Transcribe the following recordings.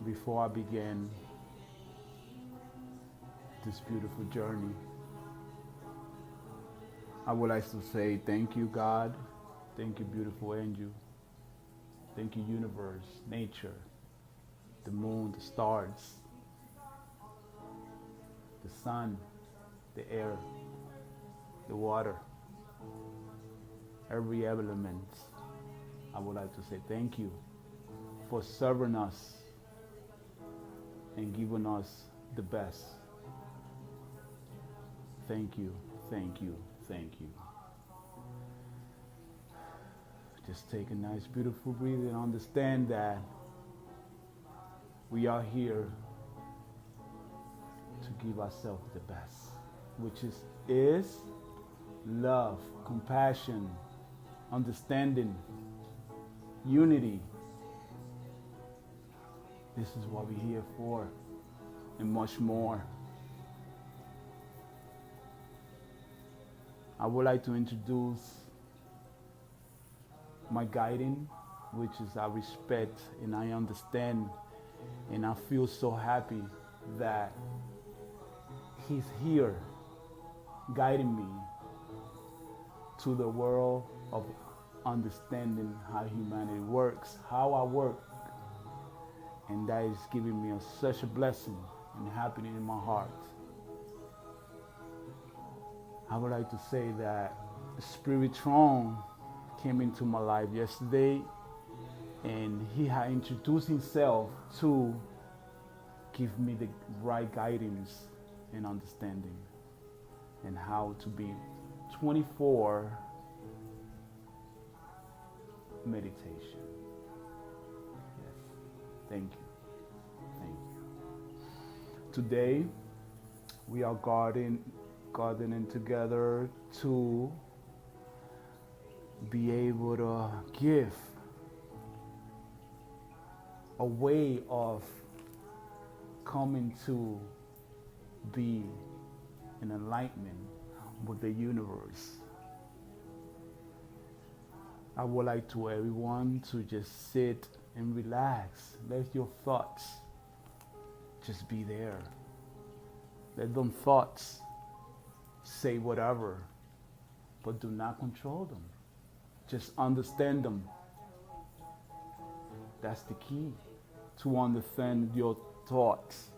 before I begin this beautiful journey, I would like to say thank you, God. Thank you, beautiful angel. Thank you, universe, nature, the moon, the stars, the sun, the air, the water, every element. I would like to say thank you for serving us and giving us the best. Thank you, thank you, thank you. Just take a nice, beautiful breath and understand that we are here to give ourselves the best, which is love, compassion, understanding, unity. This is what we're here for, and much more. I would like to introduce my guiding, which is I respect and I understand, and I feel so happy that he's here guiding me to the world of understanding how humanity works, how I work, and that is giving me such a blessing and happiness in my heart. I would like to say that Spirit Tron came into my life yesterday, and he had introduced himself to give me the right guidance and understanding and how to be 24 meditation. Yes. Thank you. Thank you. Today we are gardening together to be able to give a way of coming to be in enlightenment with the universe. I would like to everyone to just sit and relax. Let your thoughts just be there. Let them thoughts say whatever, but do not control them. Just understand them. That's the key, to understand your thoughts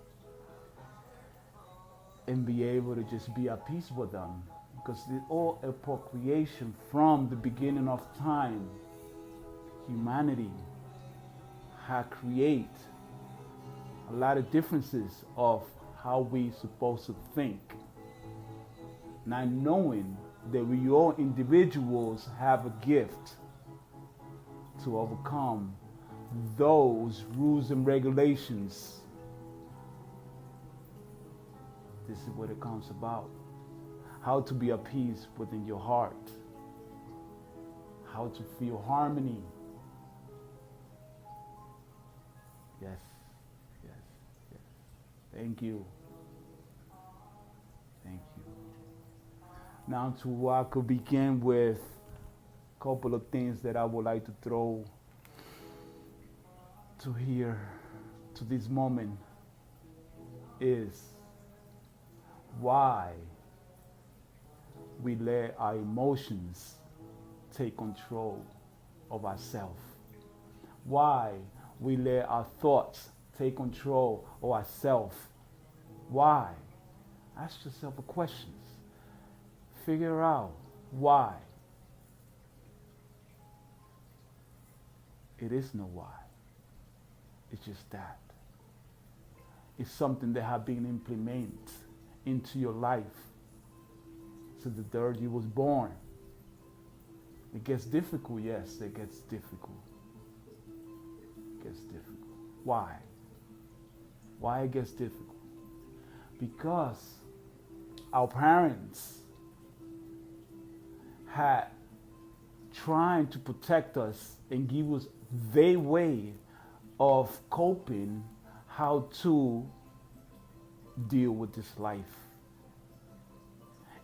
and be able to just be at peace with them, because it's all a procreation from the beginning of time. Humanity had created a lot of differences of how we supposed to think, not knowing that we all individuals have a gift to overcome those rules and regulations. This is what it comes about. How to be at peace within your heart. How to feel harmony. Yes, yes, yes. Thank you. Thank you. Now to I could begin with a couple of things that I would like to throw to here, to this moment, is why we let our emotions take control of ourselves. Why we let our thoughts take control of ourselves. Why? Ask yourself a question. Figure out why. It is no why. It's just that. It's something that has been implemented into your life since the day you was born. It gets difficult, yes, it gets difficult. It gets difficult. Why? Why it gets difficult? Because our parents had trying to protect us and give us their way of coping, how to deal with this life.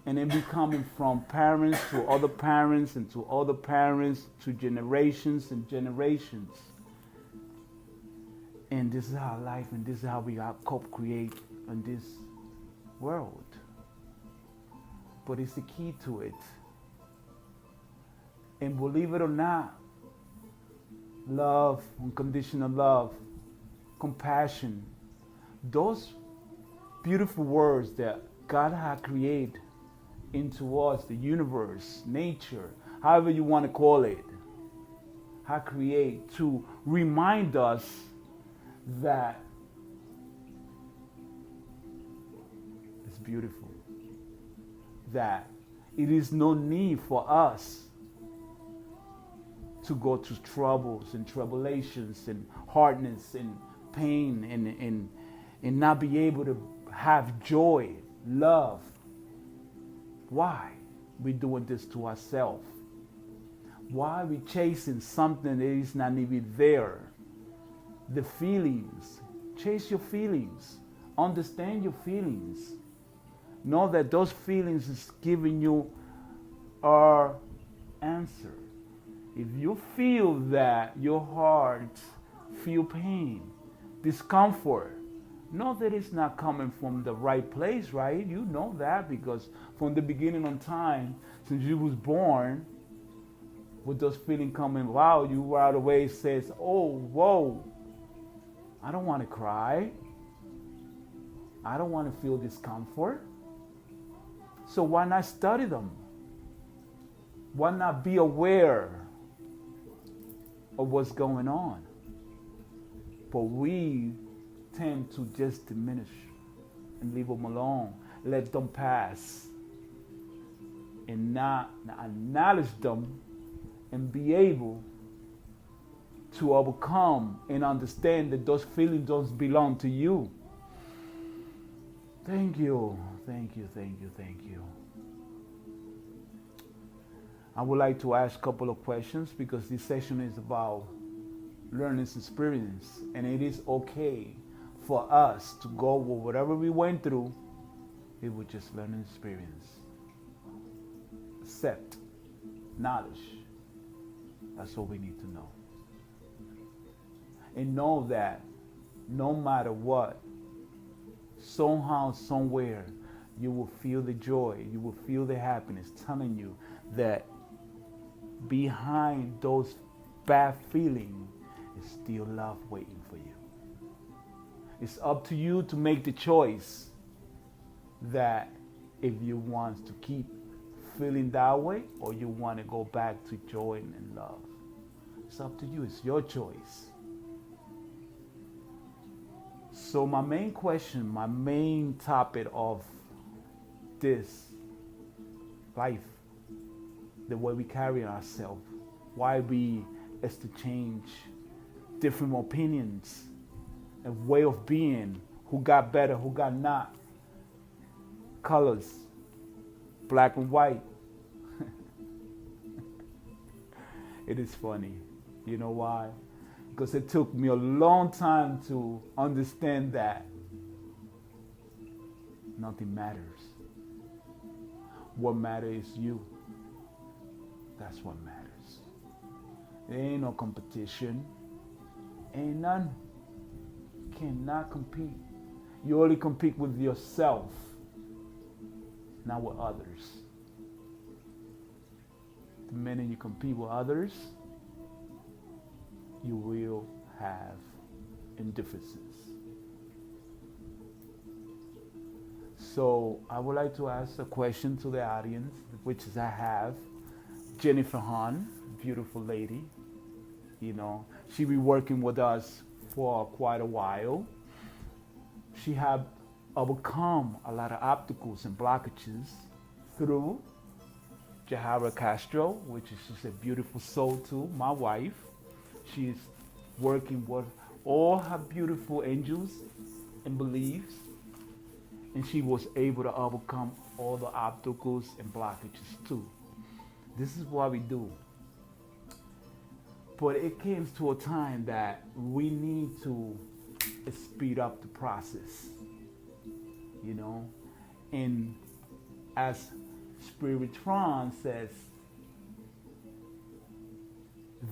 And then becoming from parents to other parents and to other parents to generations and generations. And this is how life, and this is how we co-create in this world. But it's the key to it. And believe it or not, love, unconditional love, compassion, those beautiful words that God had created into us, the universe, nature, however you want to call it, had created to remind us that it's beautiful, that it is no need for us to go through troubles and tribulations and hardness and pain and not be able to have joy, love. Why we doing this to ourselves? Why we chasing something that is not even there? The feelings. Chase your feelings. Understand your feelings. Know that those feelings is giving you our answer. If you feel that your heart feel pain, discomfort, know that it's not coming from the right place, right? You know that because from the beginning of time, since you was born, with those feelings coming, wow, you right away says, oh, whoa, I don't want to cry. I don't want to feel discomfort. So why not study them? Why not be aware of what's going on? But we tend to just diminish and leave them alone, let them pass, and not acknowledge them and be able to overcome and understand that those feelings don't belong to you. Thank you, thank you, thank you, thank you. I would like to ask a couple of questions because this session is about learning experience, and it is okay for us to go with whatever we went through. It was just learning experience. Accept knowledge. That's all we need to know. And know that no matter what, somehow, somewhere, you will feel the joy, you will feel the happiness, telling you that behind those bad feelings is still love waiting for you. It's up to you to make the choice that if you want to keep feeling that way or you want to go back to joy and love. It's up to you. It's your choice. So my main question, my main topic of this life, the way we carry ourselves, why we is to change different opinions, a way of being, who got better, who got not, colors, black and white. It is funny. You know why? Because it took me a long time to understand that nothing matters. What matters is you. That's what matters. There ain't no competition. Ain't none. Cannot compete. You only compete with yourself, not with others. The minute you compete with others, you will have indifferences. So I would like to ask a question to the audience, which is I have Jennifer Hahn, beautiful lady. You know, she be working with us for quite a while. She have overcome a lot of obstacles and blockages through Henry Castro, which is just a beautiful soul too, my wife. She's working with all her beautiful angels and beliefs, and she was able to overcome all the obstacles and blockages too. This is what we do. But it came to a time that we need to speed up the process, you know? And as Spirit Tron says,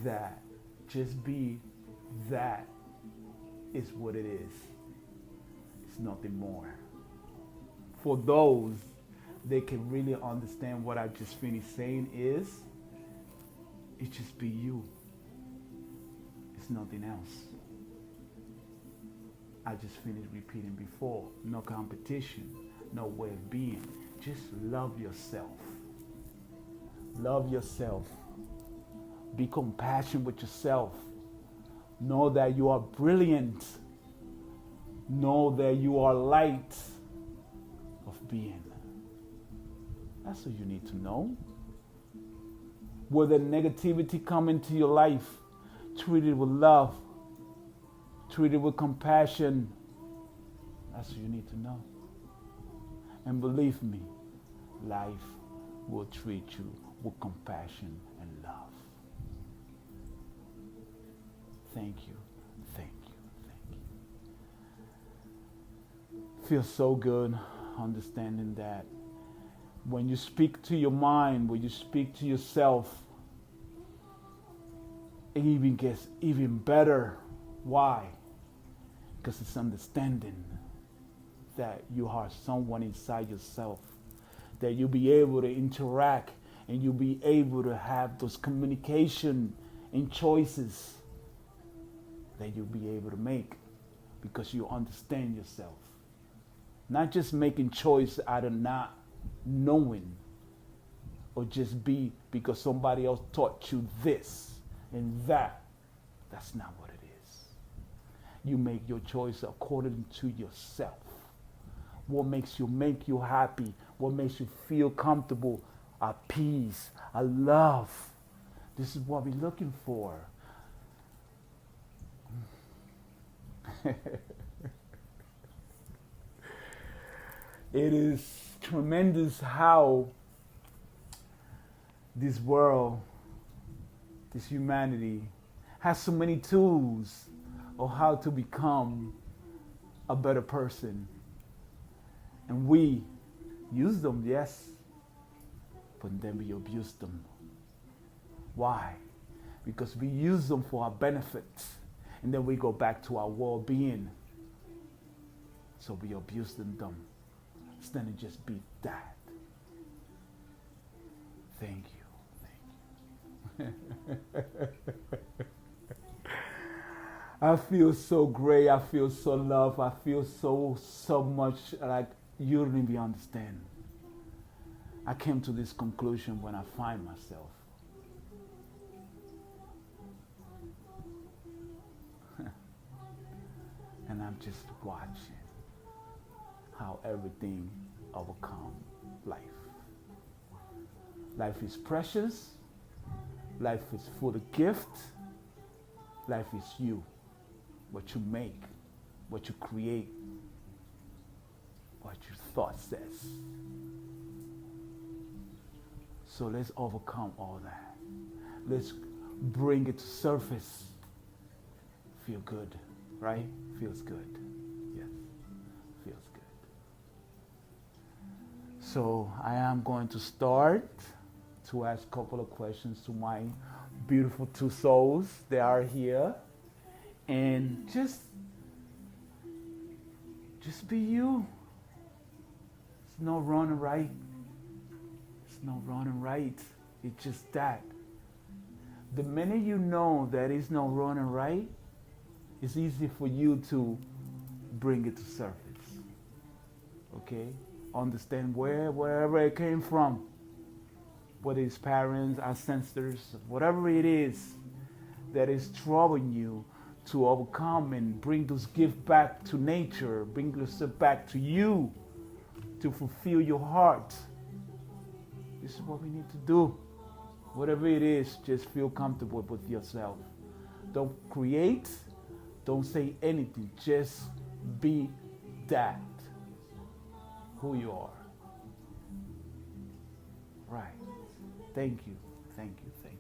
that just be that is what it is. It's nothing more. For those they can really understand what I just finished saying is, it just be you. It's nothing else. I just finished repeating before. No competition, no way of being. Just love yourself. Love yourself. Be compassionate with yourself. Know that you are brilliant. Know that you are light of being. That's what you need to know. Whether negativity come into your life, treat it with love. Treat it with compassion. That's what you need to know. And believe me, life will treat you with compassion and love. Thank you, thank you, thank you. Feels so good understanding that when you speak to your mind, when you speak to yourself, it even gets even better. Why? Because it's understanding that you are someone inside yourself, that you'll be able to interact and you'll be able to have those communication and choices that you'll be able to make because you understand yourself. Not just making choice out of not knowing or just be because somebody else taught you this and that. That's not what it is. You make your choice according to yourself. What makes you happy? What makes you feel comfortable, at peace, at love? This is what we're looking for. It is tremendous how this world, this humanity, has so many tools of how to become a better person. And we use them, yes, but then we abuse them. Why? Because we use them for our benefit, and then we go back to our well-being. So we abuse them. Instead of just be that. Thank you. I feel so great. I feel so loved. I feel so much like you don't even understand. I came to this conclusion when I find myself. And I'm just watching how everything overcome life. Life is precious. Life is full of gifts. Life is you. What you make, what you create, what your thought says. So let's overcome all that. Let's bring it to surface. Feel good, right? Feels good. Yes, feels good. So I am going to start to ask a couple of questions to my beautiful two souls. They are here. And just be you. It's no wrong and right. It's no wrong and right. It's just that. The minute you know that is no wrong and right, it's easy for you to bring it to surface. Okay? Understand wherever it came from. Whether it's parents, ancestors, whatever it is that is troubling you, to overcome and bring those gifts back to nature, bring yourself back to you, to fulfill your heart. This is what we need to do. Whatever it is, just feel comfortable with yourself. Don't create, don't say anything, just be that, who you are. Right. Thank you, thank you, thank you.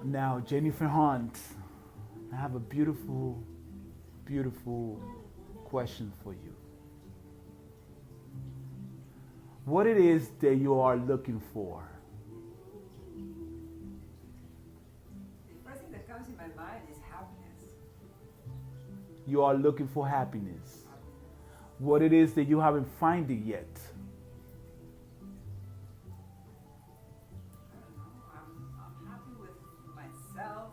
Now, Jennifer Hunt, I have a beautiful, beautiful question for you. What it is that you are looking for? The first thing that comes in my mind is happiness. You are looking for happiness. What it is that you haven't found it yet. I'm happy with myself,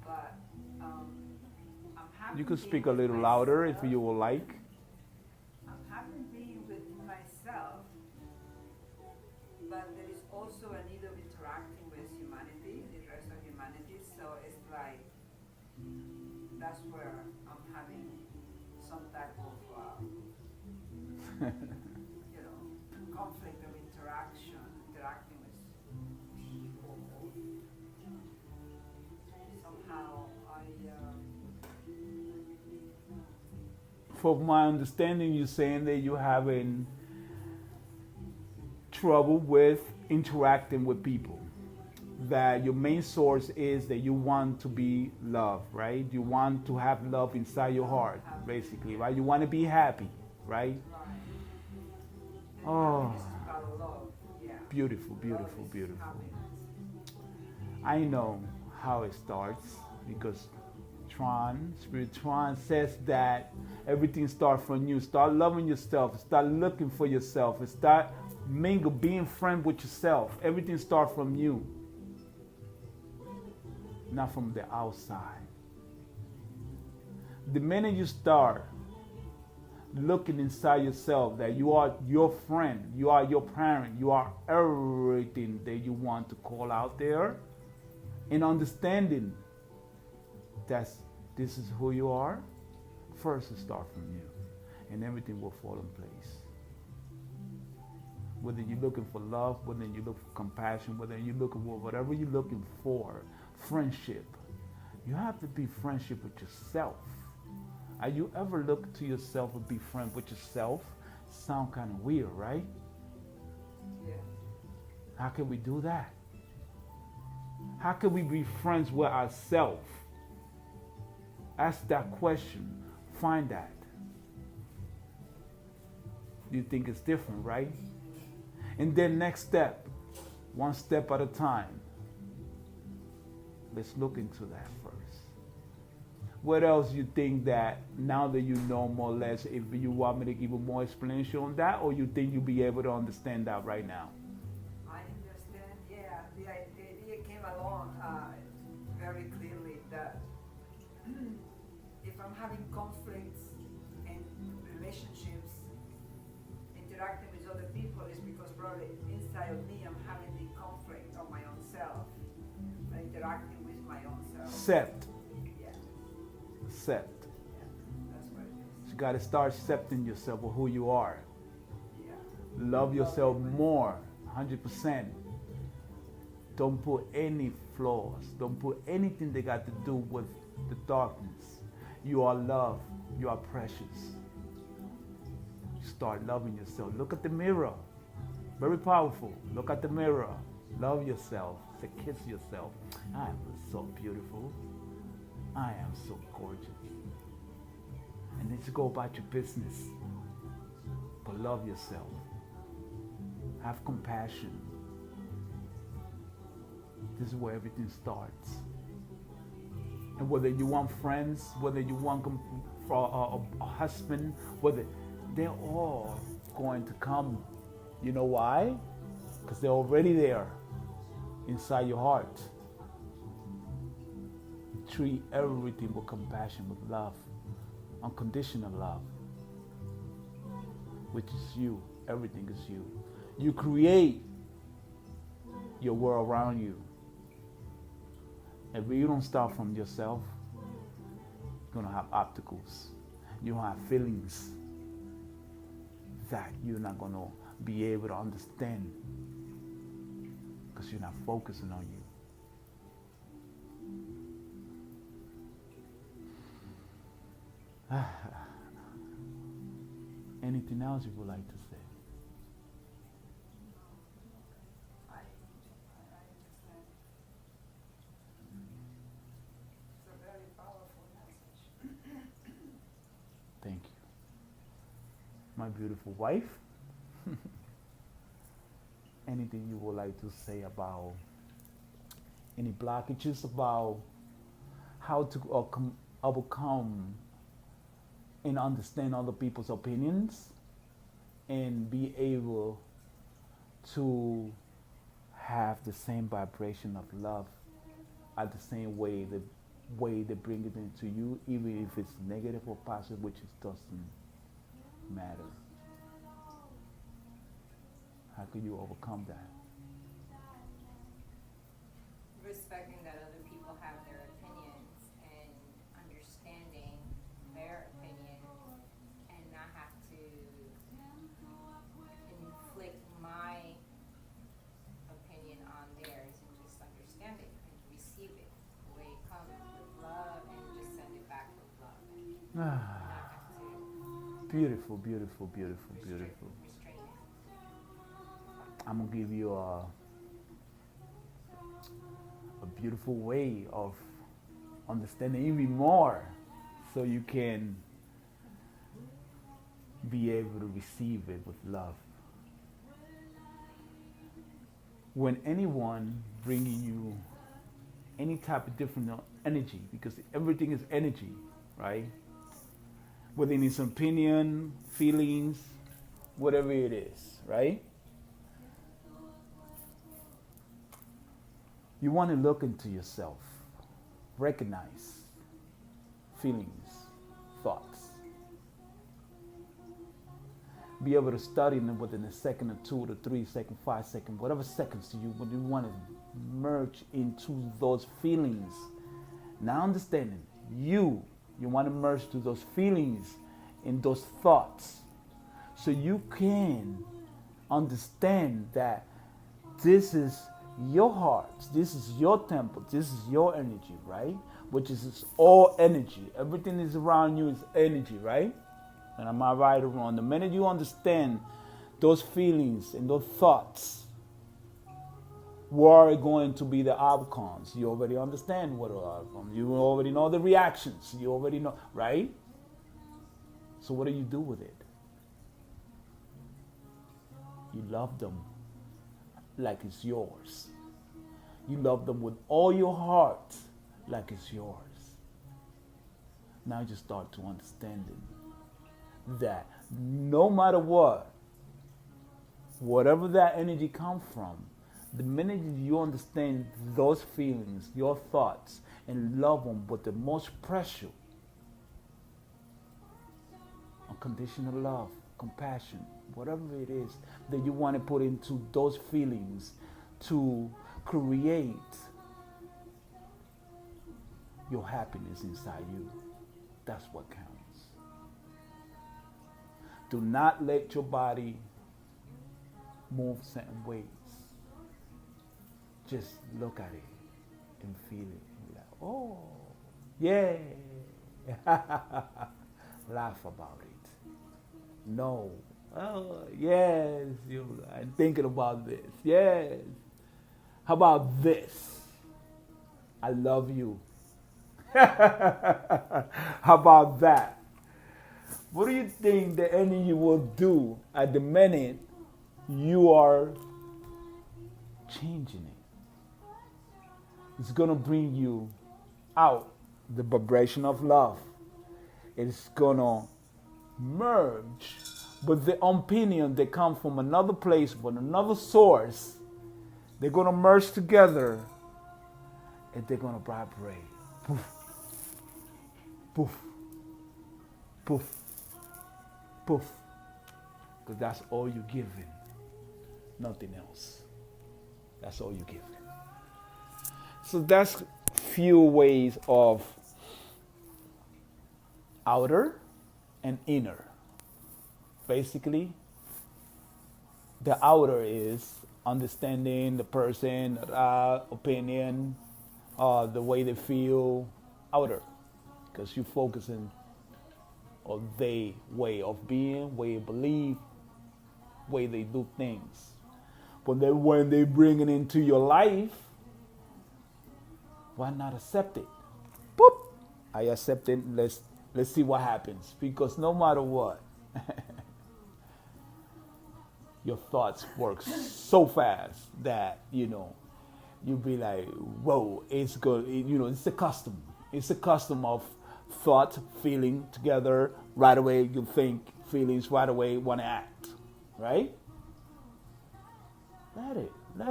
but I'm happy You could being speak a with little louder if myself. you would like. I'm happy being with myself, but there is also a need of interacting with humanity, the rest of humanity. So it's like that's where I'm having some type of conflict of interaction, interacting with people. Somehow From my understanding, you're saying that you're having trouble with interacting with people. That your main source is that you want to be loved, right? You want to have love inside your heart, basically, right? You want to be happy, right? Oh, beautiful, beautiful, beautiful. I know how it starts because Spirit Tron says that everything starts from you. Start loving yourself. Start looking for yourself. Start being friend with yourself. Everything starts from you, not from the outside. The minute you start looking inside yourself that you are your friend, you are your parent, you are everything that you want to call out there, and understanding that this is who you are, first it starts from you, and everything will fall in place. Whether you're looking for love, whether you're looking for compassion, whether you're looking for whatever you're looking for, friendship, you have to be friendship with yourself. Are you ever look to yourself and be friend with yourself? Sound kind of weird, right? Yeah. How can we do that? How can we be friends with ourselves? Ask that question. Find that. You think it's different, right? And then next step, one step at a time. Let's look into that first. What else you think that now that you know more or less, if you want me to give you more explanation on that, or you think you'll be able to understand that right now? I understand, yeah. The idea came along very clearly that if I'm having conflicts in relationships, interacting with other people is because probably inside of me I'm having the conflict of my own self, interacting with my own self. Accept. Yeah. Accept. Yeah. That's what it is. You got to start accepting yourself for who you are. Yeah. Love yourself more, 100%. Don't put any flaws. Don't put anything that got to do with the darkness. You are loved. You are precious. Start loving yourself. Look at the mirror. Very powerful. Look at the mirror. Love yourself. Say, kiss yourself. I am so beautiful. I am so gorgeous. And then you go about your business. But love yourself. Have compassion. This is where everything starts. And whether you want friends, whether you want a husband, whether they're all going to come. You know why? Because they're already there inside your heart. Treat everything with compassion, with love, unconditional love, which is you. Everything is you. You create your world around you. If you don't start from yourself, you're going to have obstacles. You don't have feelings that you're not going to be able to understand because you're not focusing on you. Anything else you would like to say? I understand. It's a very powerful message. Thank you. My beautiful wife. Anything you would like to say about any blockages, about how to overcome and understand other people's opinions and be able to have the same vibration of love at the same way they bring it into you, even if it's negative or positive, which it doesn't matter. How can you overcome that? Respecting that other people have their opinions and understanding their opinion and not have to inflict my opinion on theirs and just understand it and receive it the way it comes with love and just send it back with love and not have to Beautiful, beautiful, beautiful, beautiful. restrain it. I'm gonna give you a beautiful way of understanding even more, so you can be able to receive it with love. When anyone bringing you any type of different energy, because everything is energy, right? Whether it's opinion, feelings, whatever it is, right? You want to look into yourself, recognize feelings, thoughts. Be able to study them within a second or 2 to 3 seconds, 5 seconds, whatever seconds to you, when you want to merge into those feelings. Now understanding, you want to merge to those feelings and those thoughts, so you can understand that this is your heart, this is your temple, this is your energy, right? Which is all energy. Everything is around you is energy, right? And am I right or wrong? The minute you understand those feelings and those thoughts, what are going to be the outcomes? You already understand what are the outcomes. You already know the reactions. You already know, right? So what do you do with it? You love them like it's yours. You love them with all your heart like it's yours. Now you start to understanding that no matter what, whatever that energy comes from, the minute you understand those feelings, your thoughts, and love them with the most precious, unconditional love, compassion, whatever it is that you want to put into those feelings to create your happiness inside you, that's what counts. Do not let your body move certain ways. Just look at it and feel it. And be like, oh, yeah. Laugh about it. No. Oh, yes. I'm thinking about this. Yes. How about this? I love you. How about that? What do you think the enemy will do at the minute you are changing it? It's going to bring you out the vibration of love. It's going to merge with the opinion that comes from another place, from another source. They're going to merge together and they're going to vibrate. Poof, poof, poof, poof. Because that's all you're giving. Nothing else. That's all you're giving. So that's few ways of outer and inner. Basically, the outer is understanding the person, opinion, the way they feel, outer. Because you're focusing on their way of being, way of believe, way they do things. But then when they bring it into your life, why not accept it? Boop! I accept it. Let's see what happens. Because no matter what, your thoughts work so fast that, you'll be like, whoa, it's good. It's a custom. It's a custom of thought, feeling together. Right away you think, feelings right away want to act. Right? Let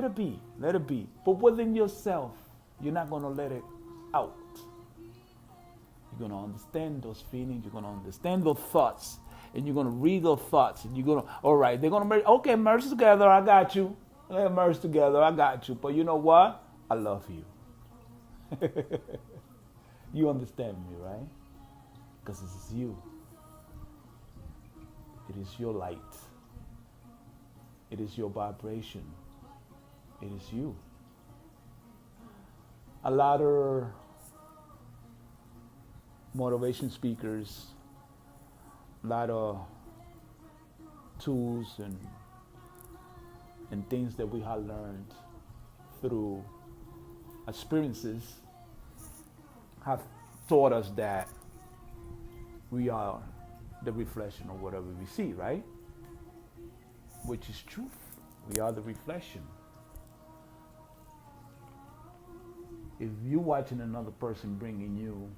it be. Let it be. But within yourself, you're not going to let it out. You're going to understand those feelings. You're going to understand those thoughts. And you're going to read those thoughts. And you're going to, all right, they're going to merge. Okay, merge together. I got you. Yeah, merge together. I got you. But you know what? I love you. You understand me, right? Because this is you. It is your light. It is your vibration. It is you. A lot of motivation speakers, a lot of tools and things that we have learned through experiences have taught us that we are the reflection of whatever we see, right? Which is truth. We are the reflection. If you're watching another person bringing you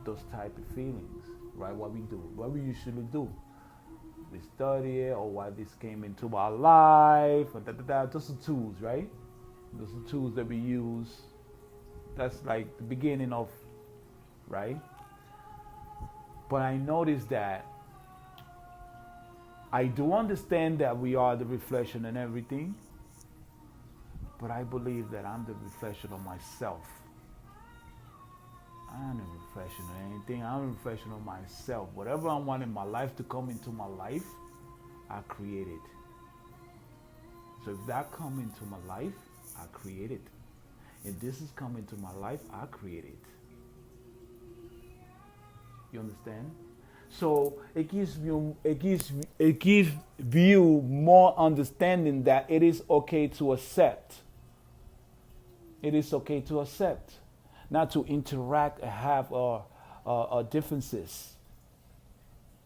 those type of feelings, right? What we usually do. We study it, or why this came into our life, or Those are tools, right? Those are tools that we use. That's like the beginning of, right? But I noticed that I do understand that we are the reflection and everything, but I believe that I'm the reflection of myself. I'm a reflection of anything. I'm a reflection of myself. Whatever I want in my life to come into my life, I create it. So if that come into my life, I create it. If this is coming to my life, I create it. You understand? So it gives you more understanding that it is okay to accept. It is okay to accept, not to interact and have differences.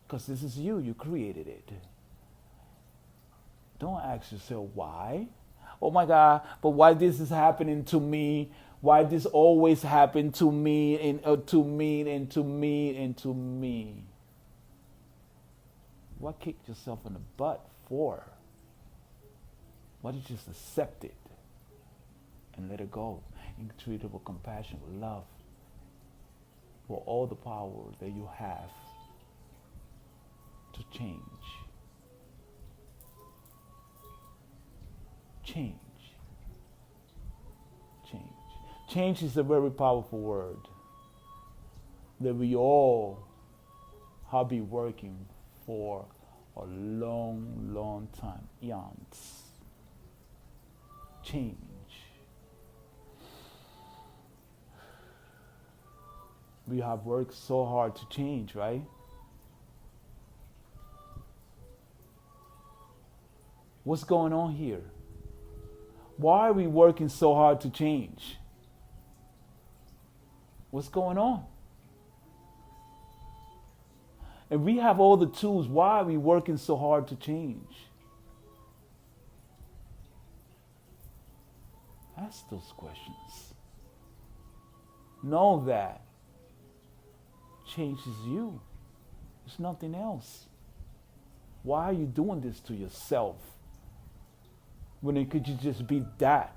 Because this is you. You created it. Don't ask yourself why. Oh my God! But why this is happening to me? Why this always happen to me and to me and to me and to me? What kick yourself in the butt for? Why don't you just accept it and let it go and treat it with compassion, with love, for all the power that you have to change. Change. Change. Change is a very powerful word that we all have been working for a long, long time. Eons. Change. We have worked so hard to change, right? What's going on here? Why are we working so hard to change? What's going on? And we have all the tools. Why are we working so hard to change? Ask those questions. Know that change is you. It's nothing else. Why are you doing this to yourself when it could just be that?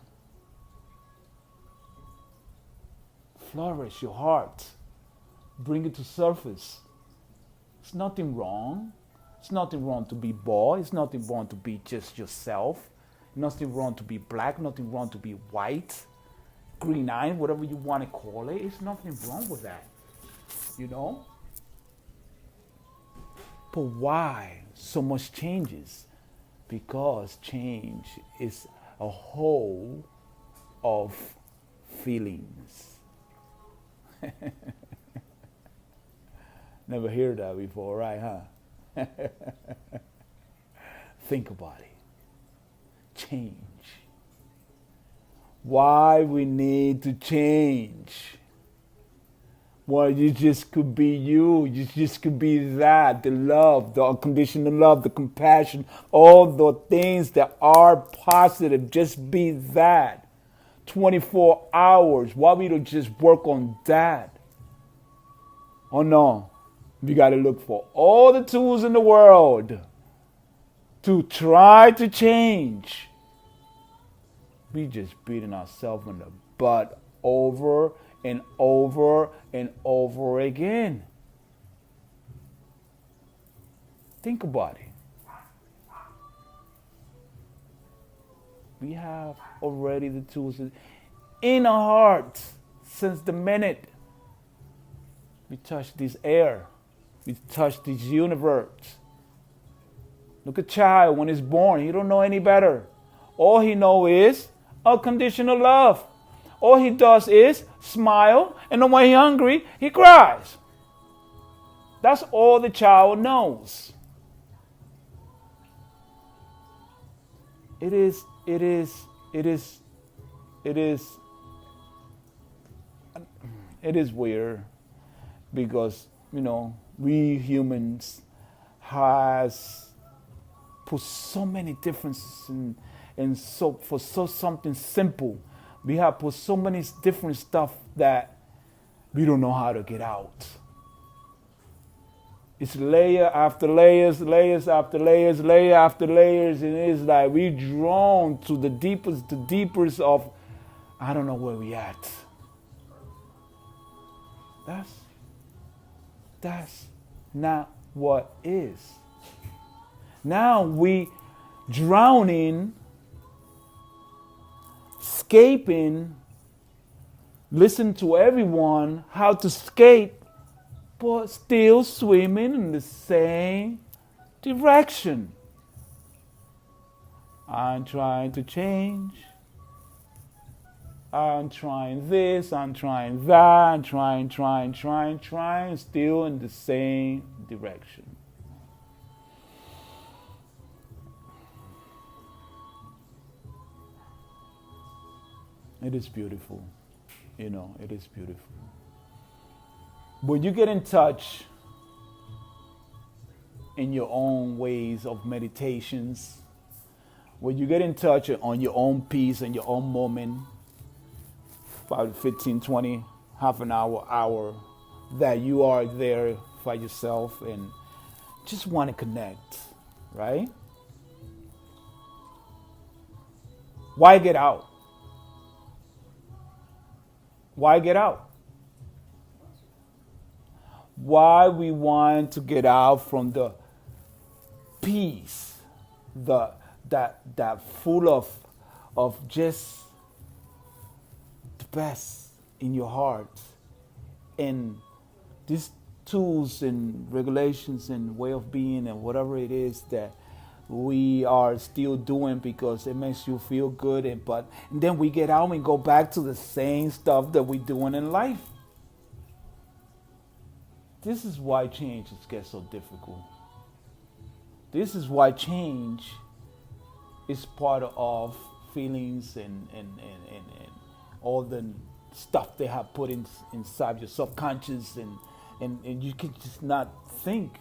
Flourish your heart. Bring it to surface. It's nothing wrong. It's nothing wrong to be bold. It's nothing wrong to be just yourself. Nothing wrong to be black. Nothing wrong to be white, green-eyed, whatever you want to call it. It's nothing wrong with that. You know? But why so much changes? Because change is a whole of feelings. Never heard that before, right, huh? Think about it. Change. Why we need to change? Well, you just could be you. You just could be that. The love, the unconditional love, the compassion, all the things that are positive. Just be that. 24 hours. Why we don't just work on that? Oh no. We got to look for all the tools in the world to try to change. We just beating ourselves in the butt over and over and over again. Think about it. We have already the tools in our hearts since the minute we touch this air, we touch this universe. Look at a child when he's born. He don't know any better. All he knows is unconditional love. All he does is smile, and then when he's hungry, he cries. That's all the child knows. It is weird because, we humans has put so many differences in something simple. We have put so many different stuff that we don't know how to get out. It's layer after layers, layers after layers, layer after layers, and it's like we drawn to the deepest of, I don't know where we at. That's not what is. Now we drowning, escaping, listen to everyone how to escape, but still swimming in the same direction. I'm trying to change. I'm trying this, I'm trying that, I'm trying, still in the same direction. It is beautiful. It is beautiful. When you get in touch in your own ways of meditations, when you get in touch on your own peace and your own moment, about 15, 20, half an hour, that you are there for yourself and just want to connect, right? Why get out? Why get out? Why we want to get out from the peace, that full of just the best in your heart, and these tools and regulations and way of being and whatever it is that we are still doing because it makes you feel good, and then we get out and go back to the same stuff that we're doing in life. This is why change gets so difficult. This is why change is part of feelings and all the stuff they have put inside your subconscious, and you can just not think.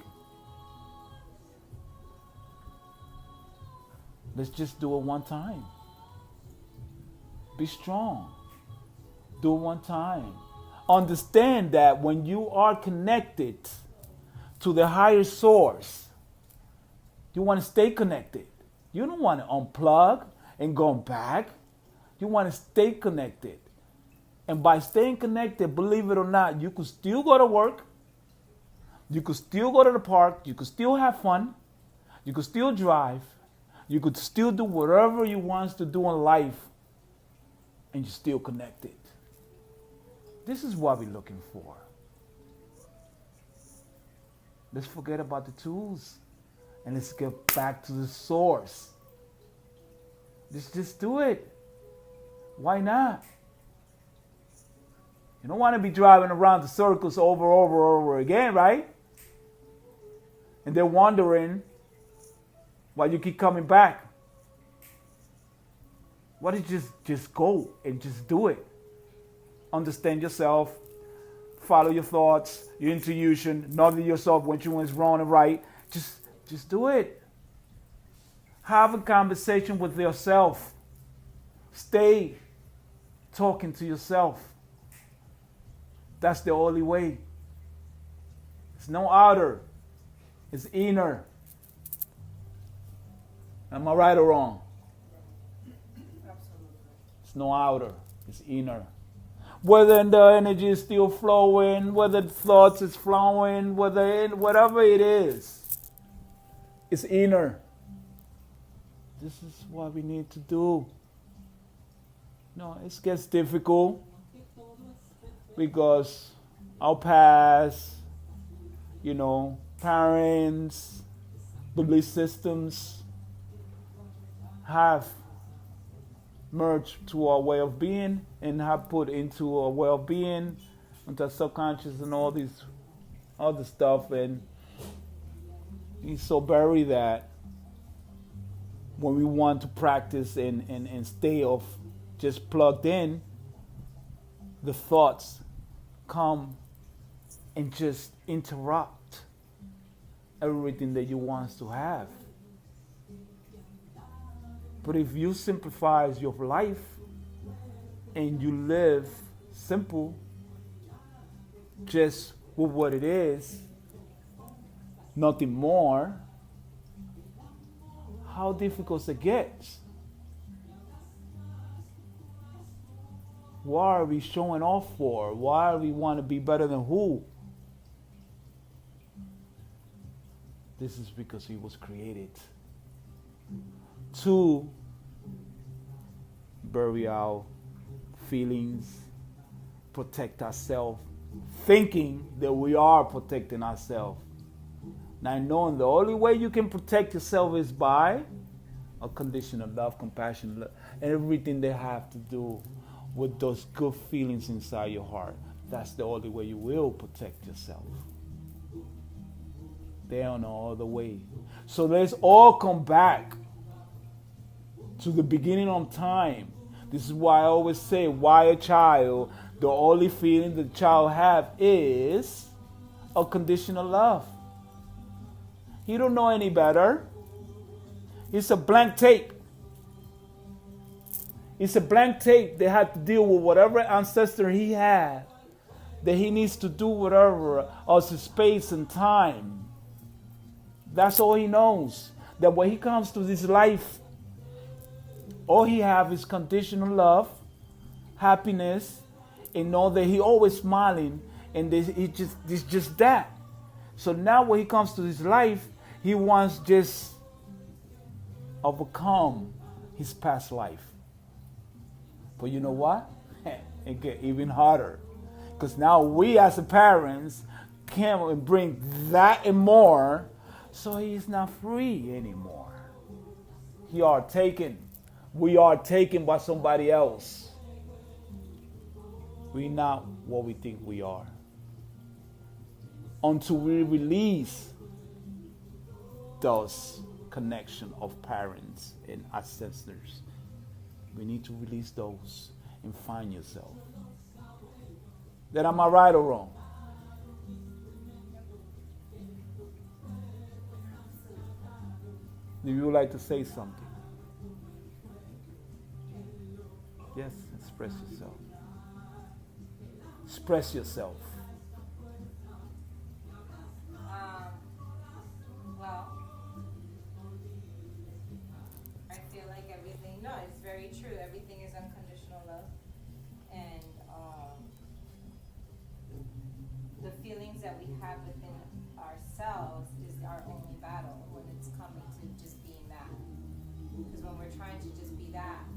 Let's just do it one time. Be strong. Do it one time. Understand that when you are connected to the higher source, you want to stay connected. You don't want to unplug and go back. You want to stay connected. And by staying connected, believe it or not, you could still go to work. You could still go to the park. You could still have fun. You could still drive. You could still do whatever you want to do in life, and you're still connected. This is what we're looking for. Let's forget about the tools, and let's get back to the source. Let's just do it. Why not? You don't want to be driving around the circles over again, right? And then wondering why you keep coming back. Why don't you just go and just do it? Understand yourself, follow your thoughts, your intuition, know yourself when is wrong and right. Just do it. Have a conversation with yourself. Stay talking to yourself. That's the only way. It's no outer. It's inner. Am I right or wrong? Absolutely. It's no outer. It's inner. Whether the energy is still flowing, whether the thoughts is flowing, whatever it is, it's inner. This is what we need to do. No, it gets difficult because our past, parents, belief systems have merged to our way of being and have put into our way of being, into our subconscious and all these other stuff, and we so bury that when we want to practice and stay off just plugged in, the thoughts come and just interrupt everything that you want to have. But if you simplify your life and you live simple, just with what it is, nothing more, how difficult it gets. Why are we showing off for? Why do we want to be better than who? This is because he was created to bury our feelings, protect ourselves, thinking that we are protecting ourselves. Now knowing the only way you can protect yourself is by a condition of love, compassion, and everything they have to do with those good feelings inside your heart. That's the only way you will protect yourself. There are no other way. So let's all come back to the beginning of time. This is why I always say, why a child, the only feeling the child have is a conditional love. He don't know any better. It's a blank tape. It's a blank tape that had to deal with whatever ancestor he had, that he needs to do whatever of space and time. That's all he knows. That when he comes to this life, all he have is conditional love, happiness, and know that he always smiling, and it's just that. So now when he comes to this life, he wants just overcome his past life. But you know what? It get even harder. Because now we as parents can and bring that and more, so he's not free anymore. We are taken by somebody else. We're not what we think we are. Until we release those connection of parents and ancestors. We need to release those and find yourself. Then am I right or wrong? Do you like to say something? Yes, express yourself. Express yourself. Well, I feel like everything, no, it's very true. Everything is unconditional love. And the feelings that we have within ourselves is our only battle when it's coming to just being that. Because when we're trying to just be that,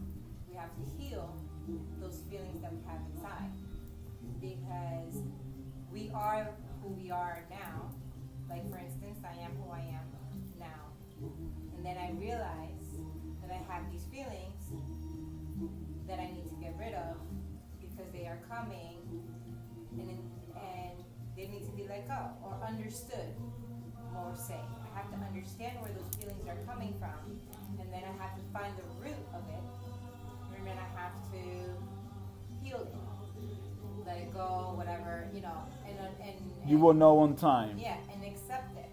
we have to heal those feelings that we have inside. Because we are who we are now. Like for instance, I am who I am now. And then I realize that I have these feelings that I need to get rid of because they are coming and they need to be let go or understood, more say. I have to understand where those feelings are coming from, and then I have to find the root of it, and then I have to heal it. Let it go, whatever, and you will know on time. Yeah, and accept it.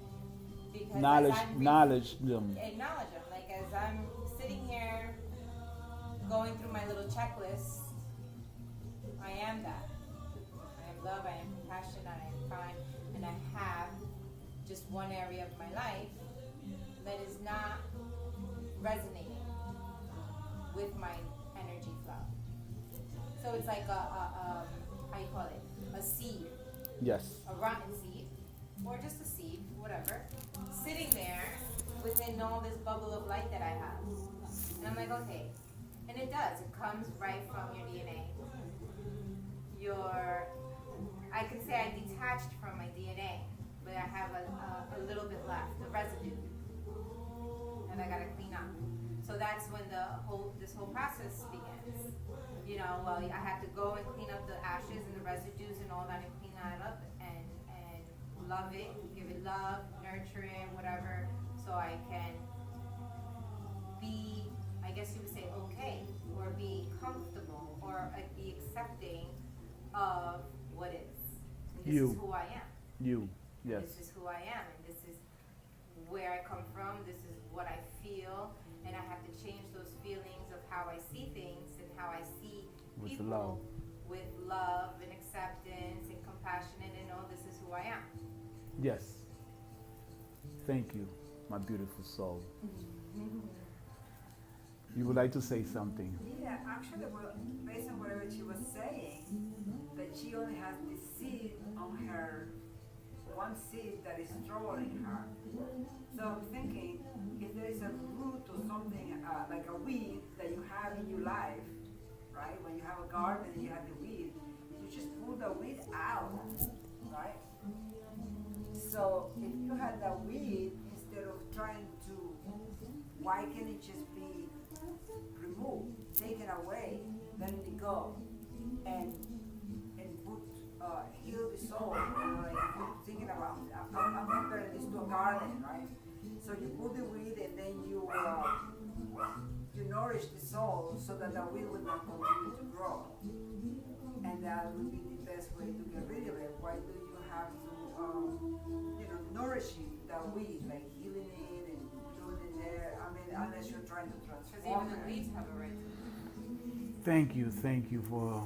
Because Acknowledge them. Acknowledge them. Like as I'm sitting here going through my little checklist, I am that. I am love, I am compassion, I am kind, and I have one area of my life that is not resonating with my energy flow. So it's like a how you call it? A seed. Yes. A rotten seed, or just a seed, whatever, sitting there within all this bubble of light that I have. And I'm like, okay. And it does. It comes right from your DNA. I can say I detached from my DNA, but I have a little bit left, the residue, that I gotta clean up. So that's when this whole process begins. You know, well, I have to go and clean up the ashes and the residues and all that and clean that up and love it, give it love, nurture it, whatever, so I can be, I guess you would say, okay, or be comfortable, or be accepting of what is. And this is who I am. You, yes. This is who I am, and this is where I come from, this is what I feel, and I have to change those feelings of how I see things and how I see With people love. with love and acceptance and compassion, and know this is who I am. Yes. Thank you, my beautiful soul. You would like to say something? Yeah, actually, well, based on whatever she was saying, that she only has the seed on her, one seed that is strolling her. So I'm thinking, if there is a root or something, like a weed that you have in your life, right? When you have a garden and you have the weed, you just pull the weed out, right? So if you had that weed, instead of trying to, why can't it just be removed, taken away, letting it go, and put, heal the soul? You know, like if you're thinking about, I'm comparing this to a garden, right? So you put the weed and then you nourish the soul so that the weed will not continue to grow, and that would be the best way to get rid of it. Why do you have to, nourishing the weed, like healing it and doing it there? I mean, unless you're trying to Because transform even the it. weeds have a right to. Thank you for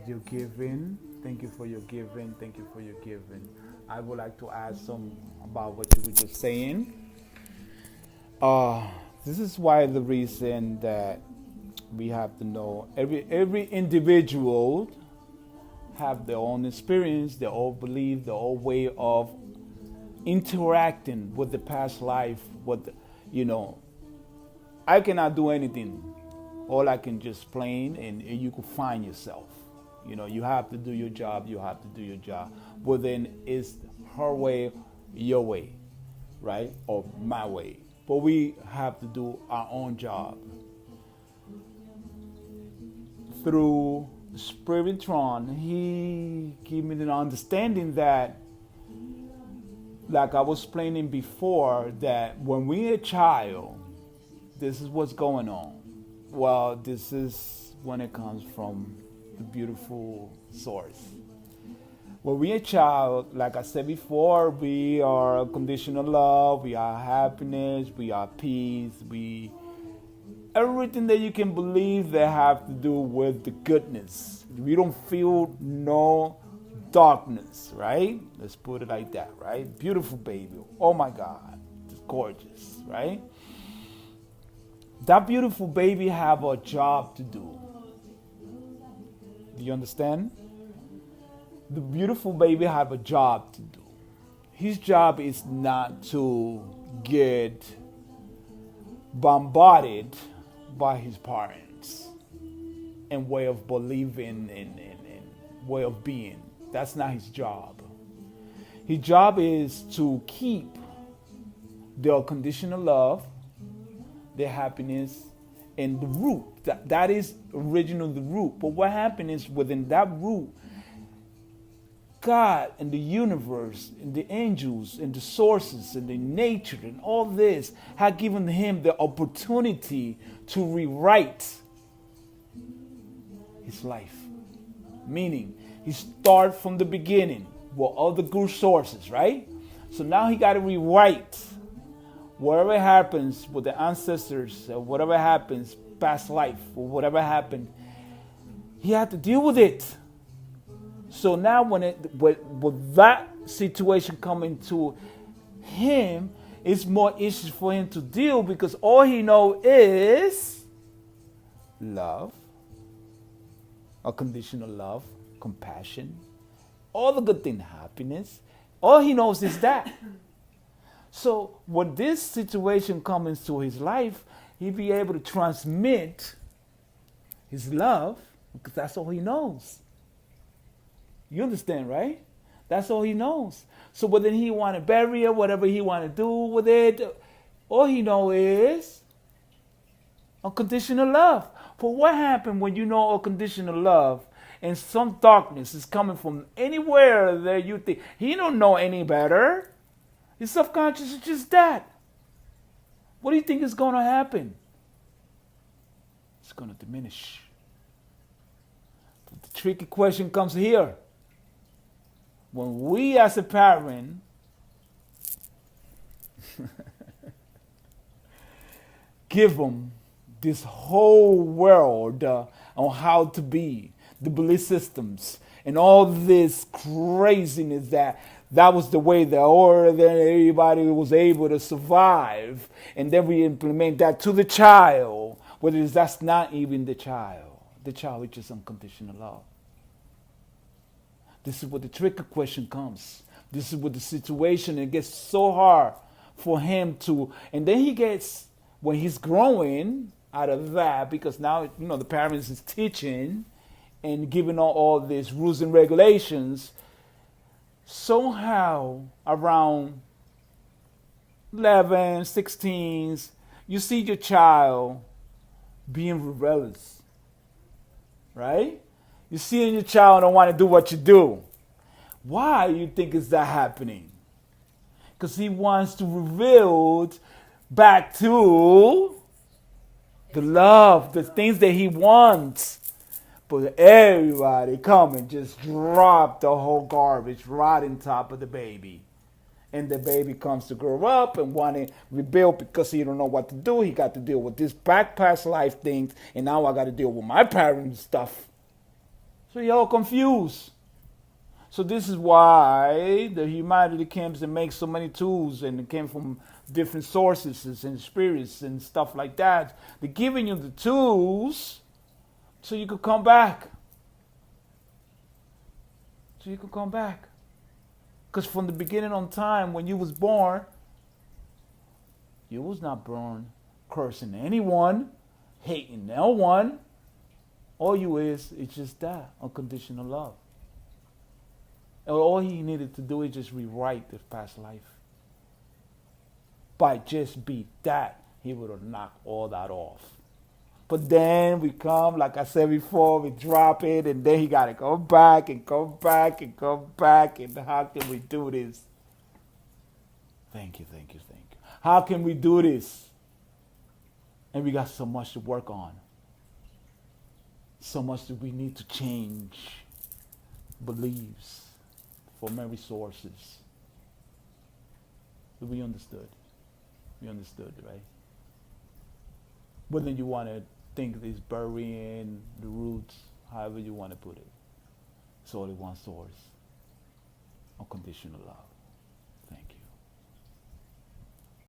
your giving. Thank you for your giving. Thank you for your giving. I would like to add some about what you were just saying. This is why the reason that we have to know every individual have their own experience, their own belief, their own way of interacting with the past life. I cannot do anything. All I can just explain, and you can find yourself. You have to do your job. You have to do your job. But then it's her way, your way, right? Or my way. But we have to do our own job. Through Spirit Tron, he gave me the understanding that, like I was explaining before, that when we're a child, this is what's going on. Well, this is when it comes from the beautiful source. When we're a child, like I said before, we are conditional love, we are happiness, we are peace, everything that you can believe that have to do with the goodness. We don't feel no darkness, right? Let's put it like that, right? Beautiful baby. Oh my God, it's gorgeous, right? That beautiful baby have a job to do. Do you understand? The beautiful baby have a job to do. His job is not to get bombarded by his parents and way of believing and way of being. That's not his job. His job is to keep their unconditional love, their happiness, and the root. That is original, the root. But what happens is within that root, God and the universe and the angels and the sources and the nature and all this have given him the opportunity to rewrite his life. Meaning, he started from the beginning with all the good sources, right? So now he got to rewrite whatever happens with the ancestors, or whatever happens past life, or whatever happened. He had to deal with it. So now when that situation come into him, it's more issues for him to deal because all he knows is love, unconditional love, compassion, all the good things, happiness. All he knows is that. So when this situation comes into his life, he'll be able to transmit his love because that's all he knows. You understand, right? That's all he knows. So whether he want to bury it, whatever he want to do with it, all he knows is unconditional love. But what happened when you know unconditional love and some darkness is coming from anywhere that you think, he don't know any better. His subconscious is just that. What do you think is going to happen? It's going to diminish. But the tricky question comes here. When we as a parent give them this whole world on how to be, the belief systems, and all this craziness that was the way that everybody was able to survive, and then we implement that to the child, whether that's not even the child. The child is just unconditional love. This is where the tricky question comes. This is where the situation, it gets so hard for him to, and then he gets, when he's growing out of that, because now, the parents is teaching and giving all these rules and regulations, somehow around 11, 16, you see your child being rebellious, right? You see your child don't want to do what you do. Why you think is that happening? Because he wants to reveal back to the love, the things that he wants. But everybody come and just drop the whole garbage right on top of the baby. And the baby comes to grow up and want to rebuild because he don't know what to do. He got to deal with this back past life things. And now I got to deal with my parents' stuff. So you're all confused. So this is why the humanity comes and makes so many tools, and it came from different sources and spirits and stuff like that. They're giving you the tools so you could come back. So you could come back. Because from the beginning on time, when you was born, you was not born cursing anyone, hating no one. All you is, it's just that, unconditional love. And all he needed to do is just rewrite this past life. By just be that, he would have knocked all that off. But then we come, like I said before, we drop it, and then he got to go back and come back and come back. And how can we do this? Thank you. How can we do this? And we got so much to work on. So much that we need to change beliefs from every sources. So we understood. We understood, right? Whether you want to think it's burying the roots, however you want to put it. It's only one source. Unconditional love.